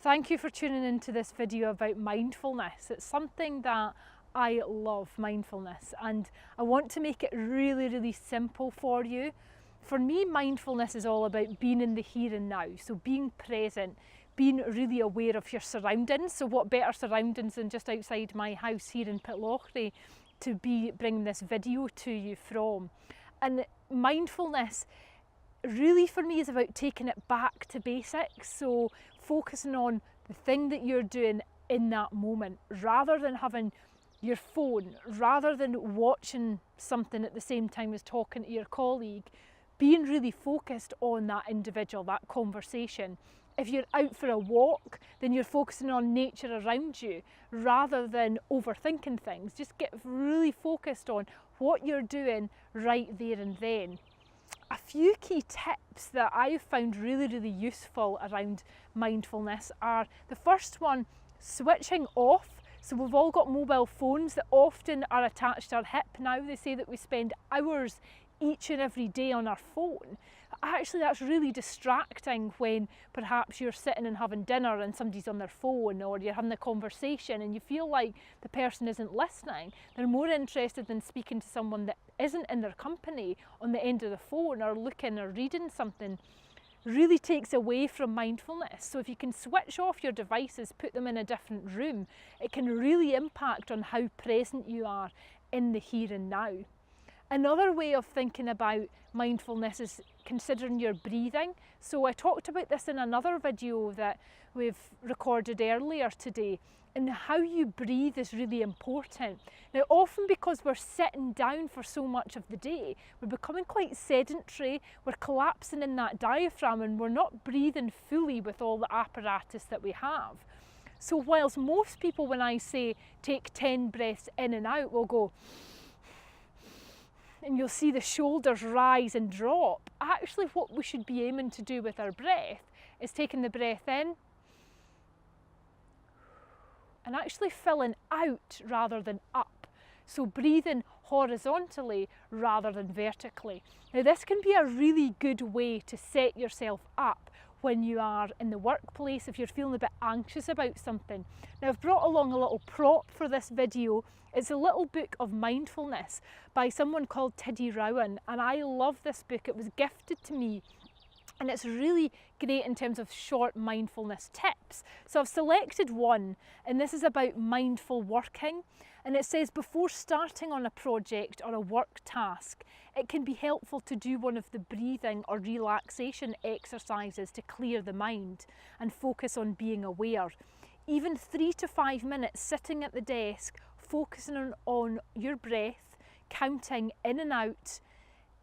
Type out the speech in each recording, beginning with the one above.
Thank you for tuning into this video about mindfulness. It's something that I love, mindfulness, and I want to make it really simple for you. For me, mindfulness is all about being in the here and now, so being present, being really aware of your surroundings. So what better surroundings than just outside my house here in Pitlochry to be bringing this video to you from. And mindfulness really for me is about taking it back to basics, so focusing on the thing that you're doing in that moment rather than having your phone, rather than watching something at the same time as talking to your colleague, being really focused on that individual, that conversation. If you're out for a walk, then you're focusing on nature around you rather than overthinking things. Just get really focused on what you're doing right there and then. A few key tips that I've found really useful around mindfulness are, the first one, switching off. So we've all got mobile phones that often are attached to our hip now. They say that we spend hours each and every day on our phone. Actually, that's really distracting when perhaps you're sitting and having dinner and somebody's on their phone, or you're having a conversation and you feel like the person isn't listening. They're more interested in speaking to someone that isn't in their company on the end of the phone, or looking or reading something. Really takes away from mindfulness. So if you can switch off your devices, put them in a different room, it can really impact on how present you are in the here and now. Another way of thinking about mindfulness is considering your breathing. So I talked about this in another video that we've recorded earlier today, and how you breathe is really important. Now, often because we're sitting down for so much of the day, we're becoming quite sedentary, we're collapsing in that diaphragm, and we're not breathing fully with all the apparatus that we have. So whilst most people, when I say take 10 breaths in and out, will go, and you'll see the shoulders rise and drop. Actually, what we should be aiming to do with our breath is taking the breath in and actually filling out rather than up. So breathing horizontally rather than vertically. Now, this can be a really good way to set yourself up when you are in the workplace, if you're feeling a bit anxious about something. Now, I've brought along a little prop for this video. It's a little book of mindfulness by someone called Tiddy Rowan, and I love this book. It was gifted to me, and it's really great in terms of short mindfulness tips. So I've selected one, and this is about mindful working. And it says, before starting on a project or a work task, it can be helpful to do one of the breathing or relaxation exercises to clear the mind and focus on being aware. Even 3 to 5 minutes sitting at the desk, focusing on your breath, counting in and out,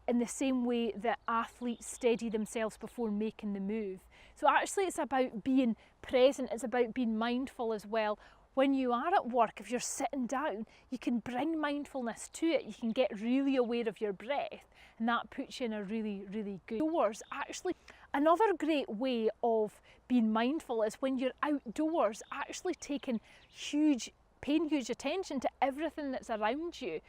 in the same way that athletes steady themselves before making the move. So actually it's about being present, it's about being mindful as well. When you are at work, if you're sitting down, you can bring mindfulness to it. You can get really aware of your breath, and that puts you in a really good doors. Actually, another great way of being mindful is when you're outdoors, actually paying huge attention to everything that's around you.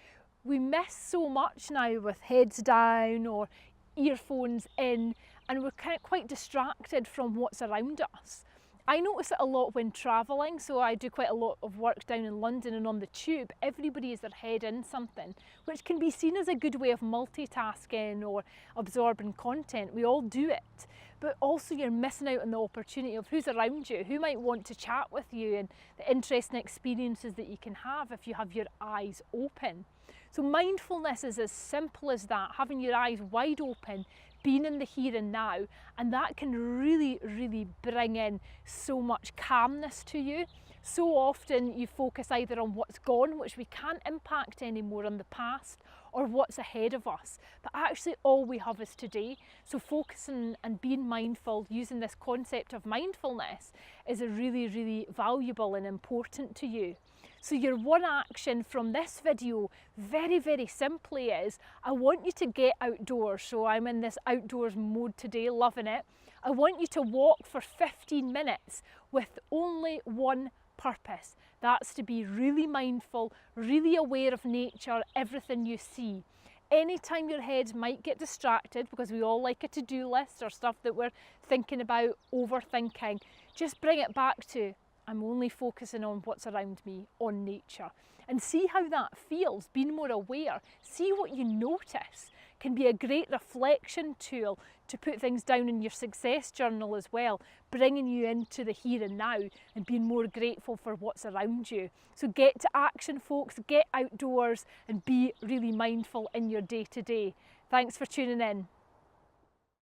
We miss so much now with heads down or earphones in, and we're quite distracted from what's around us. I notice it a lot when travelling, so I do quite a lot of work down in London, and on the tube everybody has their head in something, which can be seen as a good way of multitasking or absorbing content. We all do it, but also you're missing out on the opportunity of who's around you, who might want to chat with you, and the interesting experiences that you can have if you have your eyes open. So mindfulness is as simple as that, having your eyes wide open, being in the here and now, and that can really bring in so much calmness to you. So often you focus either on what's gone, which we can't impact anymore, on the past, or what's ahead of us, but actually all we have is today. So focusing and being mindful, using this concept of mindfulness, is a really valuable and important to you. So your one action from this video, very simply, is I want you to get outdoors. So I'm in this outdoors mode today, loving it. I want you to walk for 15 minutes with only one purpose. That's to be really mindful, really aware of nature, everything you see. anytime your head might get distracted, because we all like a to-do list or stuff that we're thinking about, overthinking, just bring it back to, I'm only focusing on what's around me, on nature. And see how that feels, being more aware. See what you notice. Can be a great reflection tool to put things down in your success journal as well, bringing you into the here and now and being more grateful for what's around you. So get to action, folks, get outdoors and be really mindful in your day-to-day. Thanks for tuning in.